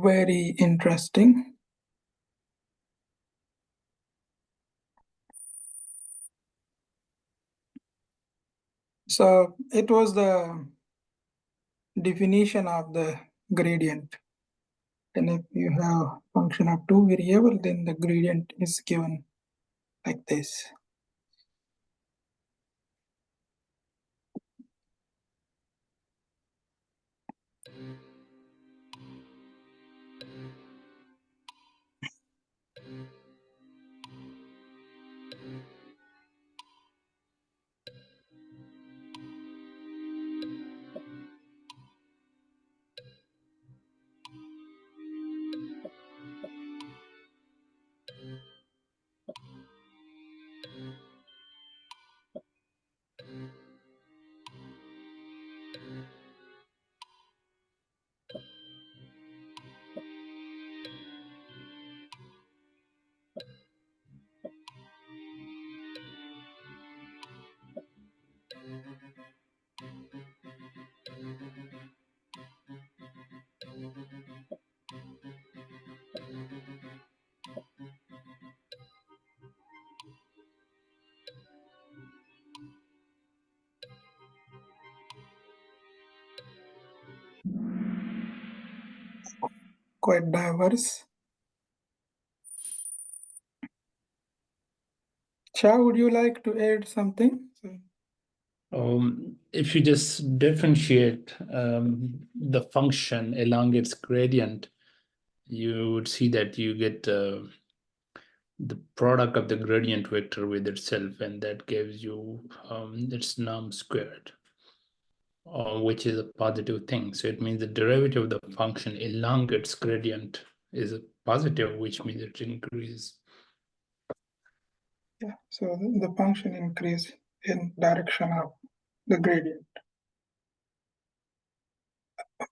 very interesting. So it was the definition of the gradient. And if you have function of two variables, then the gradient is given like this. Quite diverse. Cha, would you like to add something? If you just differentiate the function along its gradient, you would see that you get the product of the gradient vector with itself, and that gives you its norm squared, which is a positive thing. So it means the derivative of the function along its gradient is a positive, which means it increases. Yeah, so the function increase in direction of the gradient.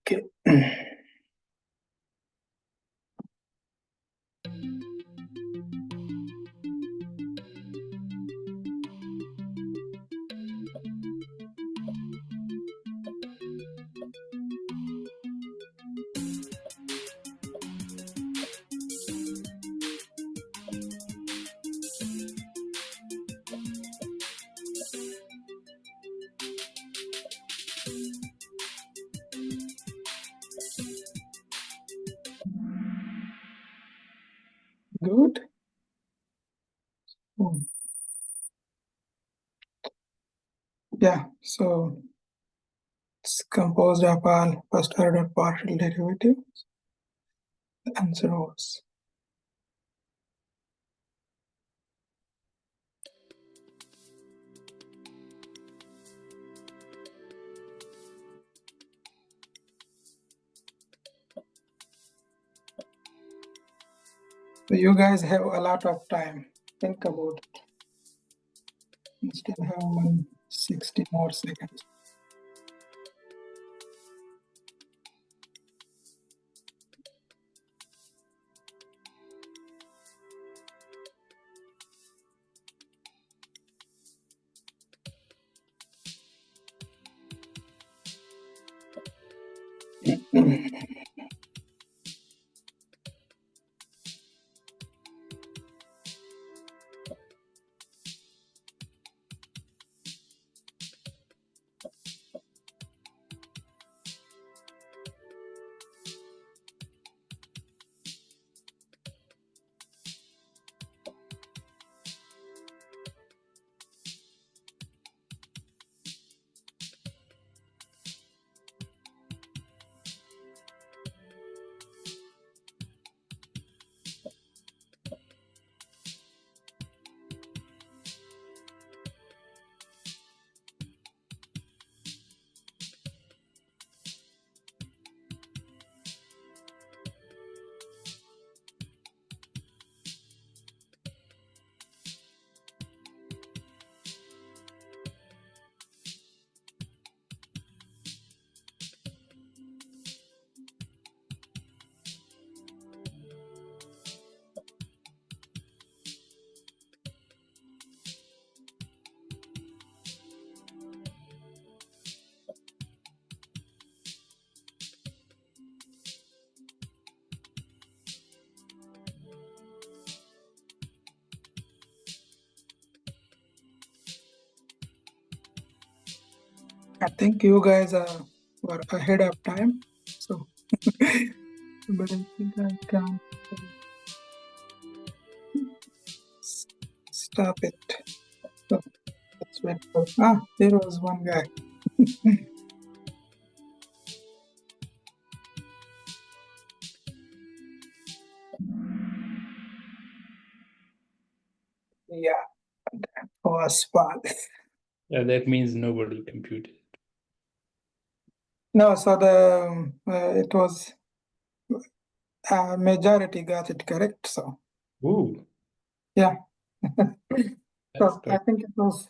Okay. Good. Yeah, so it's composed of all first order partial derivatives. The answer was. So you guys have a lot of time. Think about it. You still have 160 more seconds. I think you guys were ahead of time, so but I think I can't stop it. So let's wait for. There was one guy. Yeah, was fun. Yeah, that means nobody computed. No, so it was majority got it correct. So Ooh, yeah, that's so I good. think it was,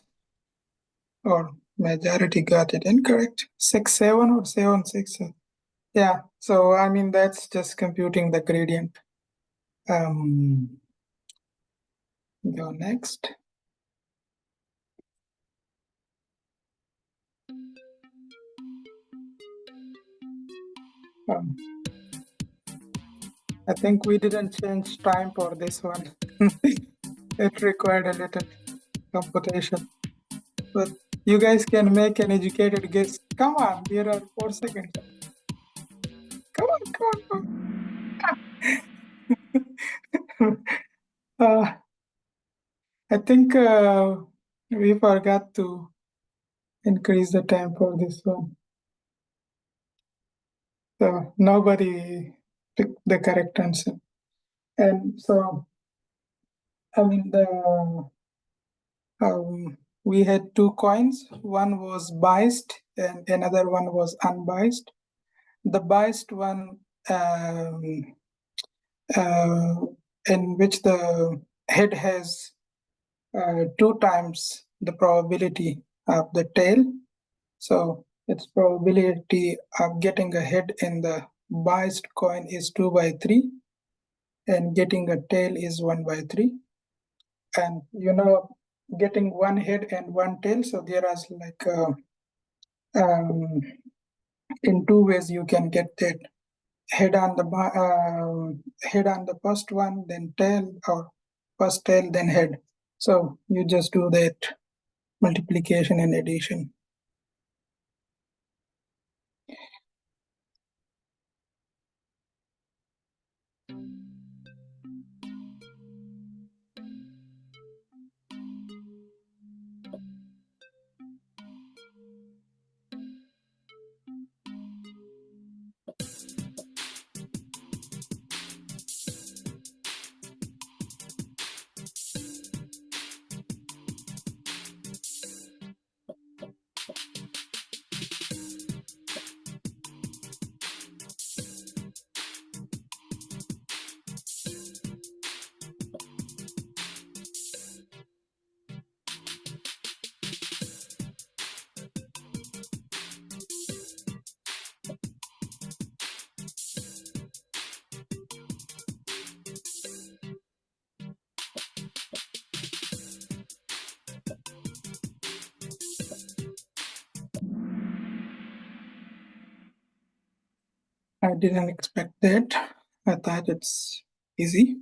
or majority got it incorrect. 6-7 or 7-6. Yeah, so I mean that's just computing the gradient. Go next. Um, I think we didn't change time for this one. It required a little computation, but you guys can make an educated guess. Come on, there are 4 seconds. Come on. I think we forgot to increase the time for this one. So nobody picked the correct answer. And so, I mean, we had 2 coins. One was biased and another one was unbiased. The biased one, uh, in which the head has 2 times the probability of the tail. So its probability of getting a head in the biased coin is 2/3, and getting a tail is 1/3. And getting one head and one tail, so there is like in 2 ways you can get that head on the head on the first one, then tail, or first tail then head. So you just do that multiplication and addition. I didn't expect that. I thought it's easy.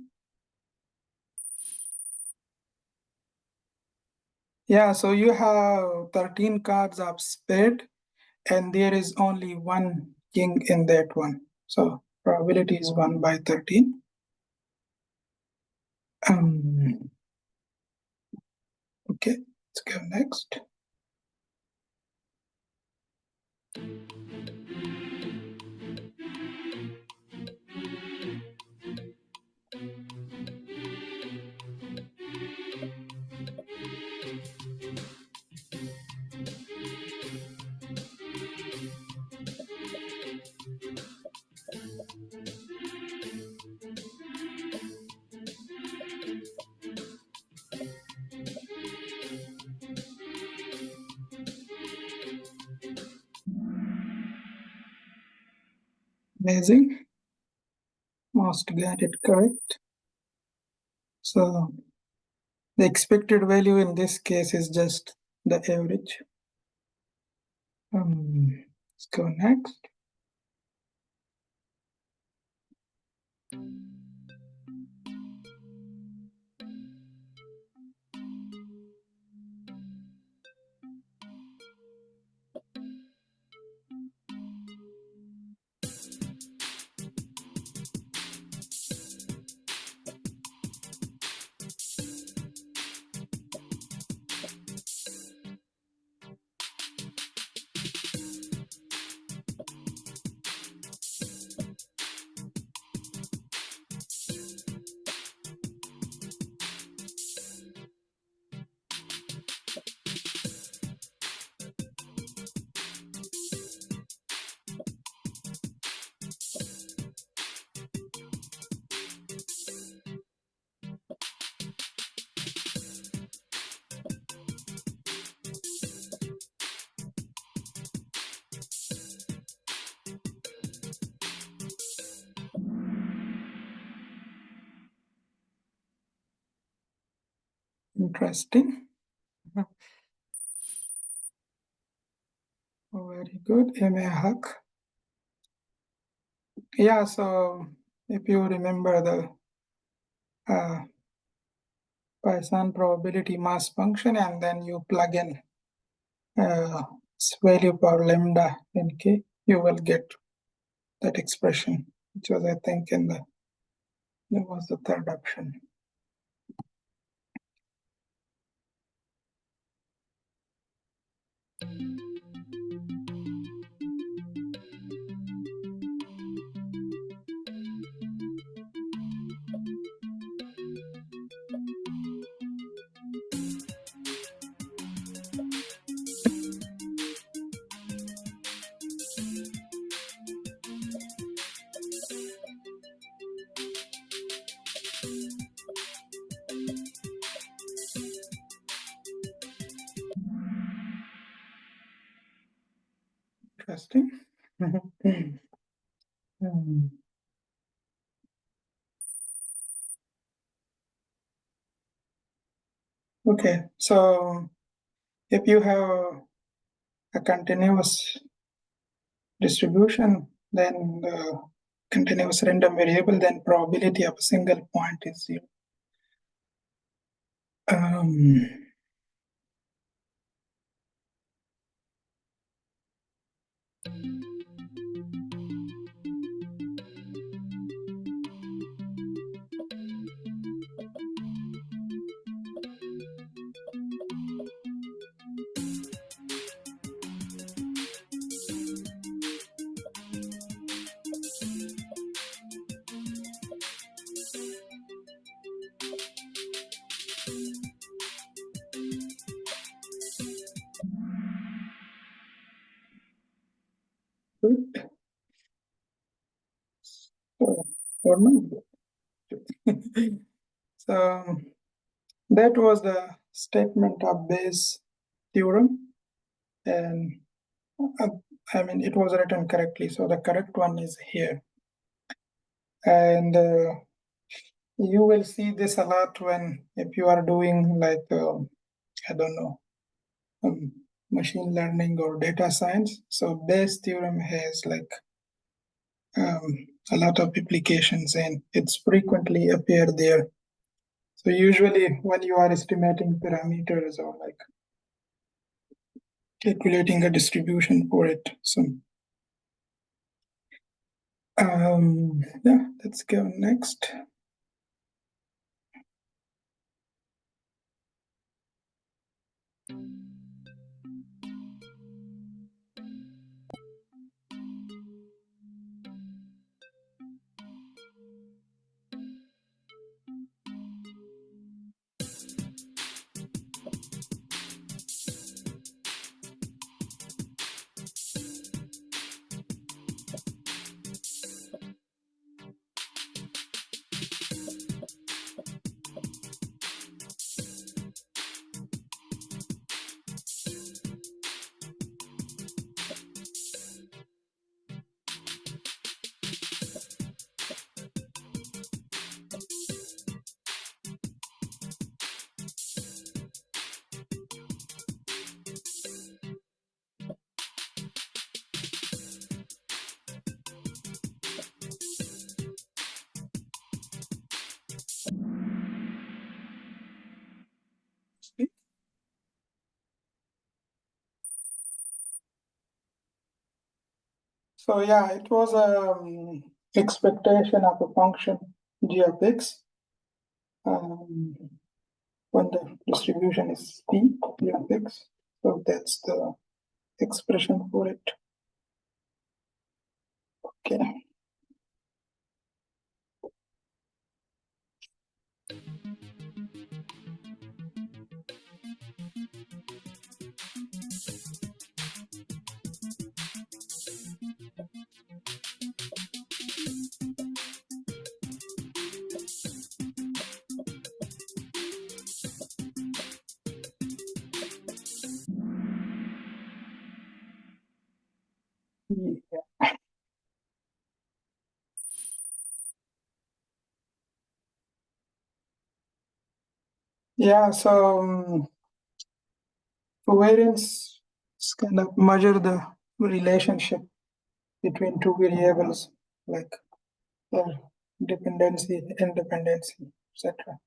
Yeah, so you have 13 cards of spade, and there is only one king in that one. So probability is 1/13. Okay, let's go next. Amazing. Most got it correct. So the expected value in this case is just the average. Let's go next. Interesting. Very good. Hak. Yeah, so if you remember the Poisson probability mass function, and then you plug in value for lambda in K, you will get that expression, which was, I think, that was the third option. Interesting. Okay, so if you have a continuous distribution, then the continuous random variable, then probability of a single point is 0. Good. Or not good. So that was the statement of Bayes' theorem, and I mean it was written correctly. So the correct one is here, and you will see this a lot when if you are doing like I don't know, machine learning or data science. So Bayes' theorem has like a lot of applications, and it's frequently appear there. So usually when you are estimating parameters or like calculating a distribution for it. So yeah, let's go next. So yeah, it was expectation of a function g of x when the distribution is p g of x. So that's the expression for it. Okay. Yeah. Yeah, so covariance is kind of measure the relationship between two variables, like dependency, independency, etc.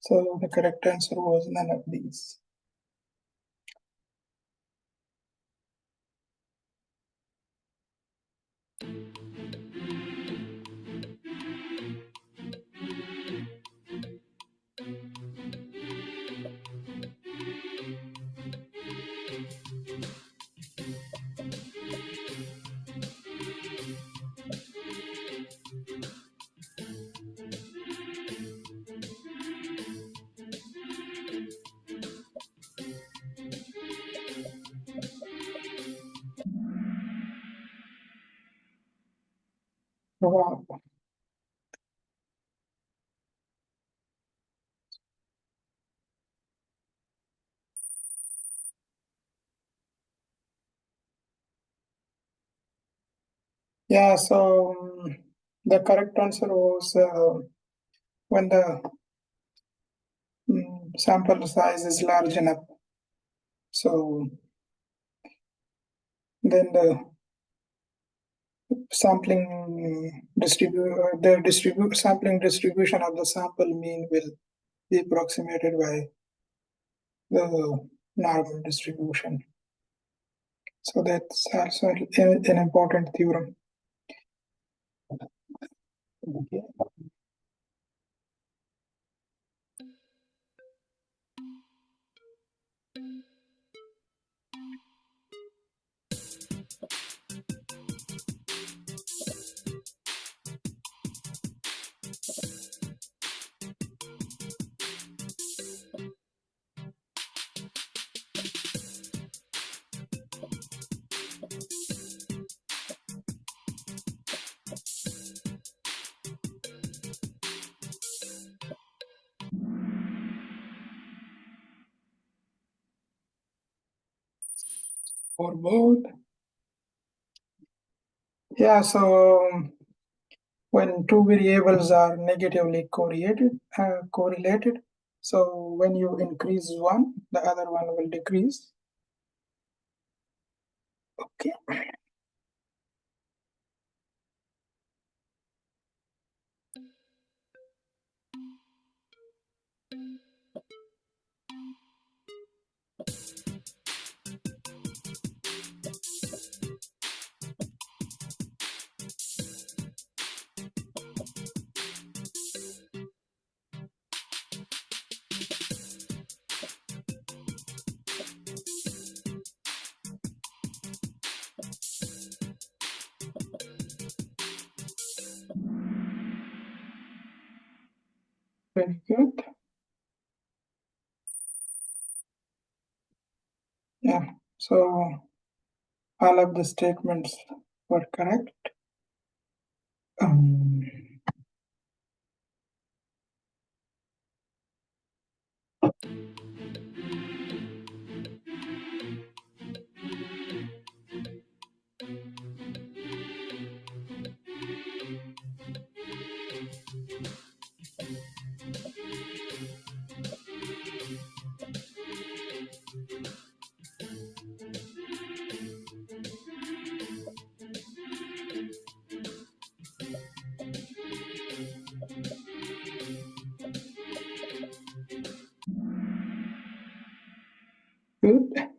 So the correct answer was none of these. Wow. Yeah, so the correct answer was when the sample size is large enough. So then the sampling sampling distribution of the sample mean will be approximated by the normal distribution. So that's also an important theorem. Okay. For both. Yeah, so when two variables are negatively correlated, so when you increase one, the other one will decrease. Okay. Very good. Yeah, so all of the statements were correct. Um, Good.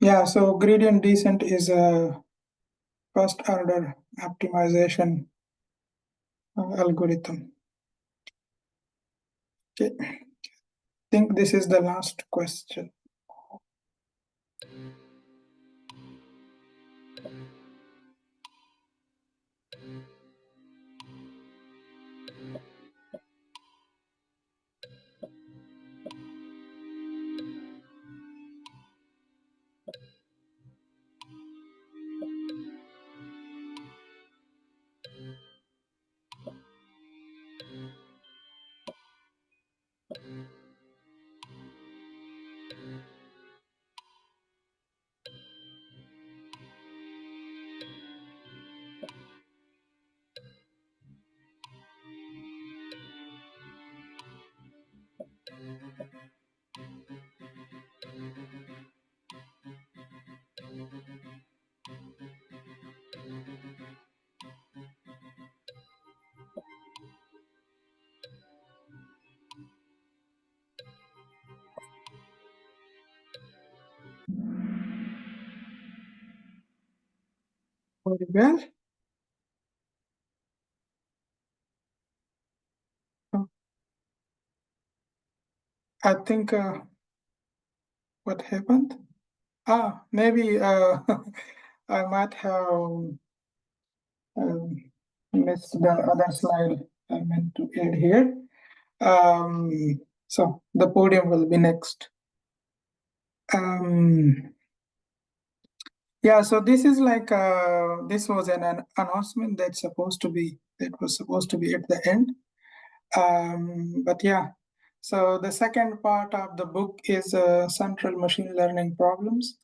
Yeah, so gradient descent is a first order optimization algorithm. Okay, I think this is the last question. very well. I think what happened? Maybe I might have missed the other slide I meant to add here. So the podium will be next. Yeah, so this is like this was an announcement that was supposed to be at the end. But yeah, so the second part of the book is central machine learning problems,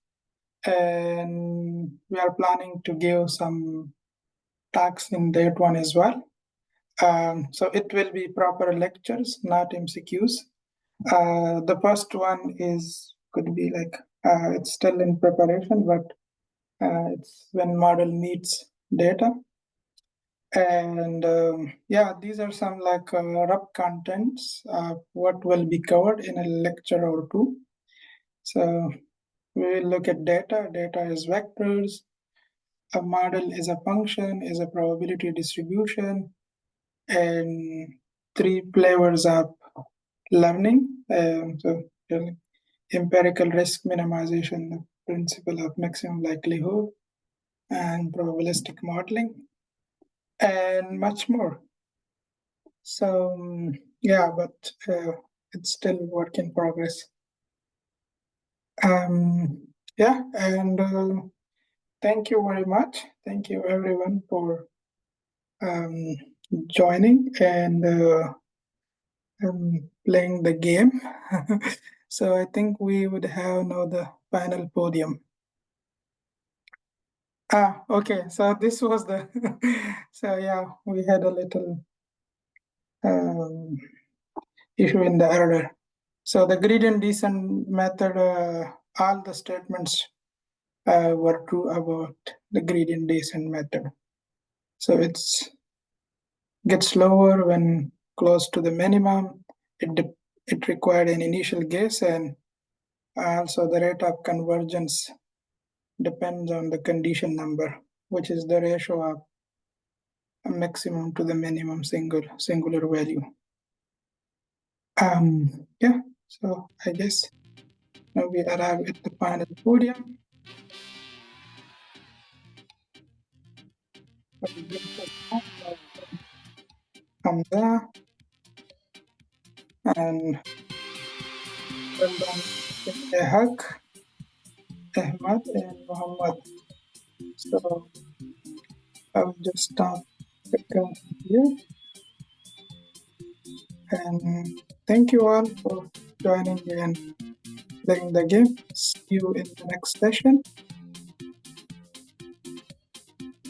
and we are planning to give some talks in that one as well. So it will be proper lectures, not MCQs. The first one could be like it's still in preparation, but it's when model meets data. And yeah, these are some like rough contents of what will be covered in a lecture or two. So we will look at data. Data is vectors. A model is a function, is a probability distribution, and three flavors of learning. So empirical risk minimization, the principle of maximum likelihood, and probabilistic modeling, and much more. So yeah, but it's still work in progress. Yeah, and thank you very much. Thank you everyone for joining and playing the game. So I think we would have now the final podium. Okay, so this was the, so yeah, we had a little issue in the error. So the gradient descent method, all the statements were true about the gradient descent method. So it's gets lower when close to the minimum. It required an initial guess, and also the rate of convergence depends on the condition number, which is the ratio of a maximum to the minimum singular value. Yeah, so I guess now we arrive at the final podium. Hamza and well done, Ehak, Ahmad, and Muhammad. So I will just stop recording here. And thank you all for joining and playing the game. See you in the next session.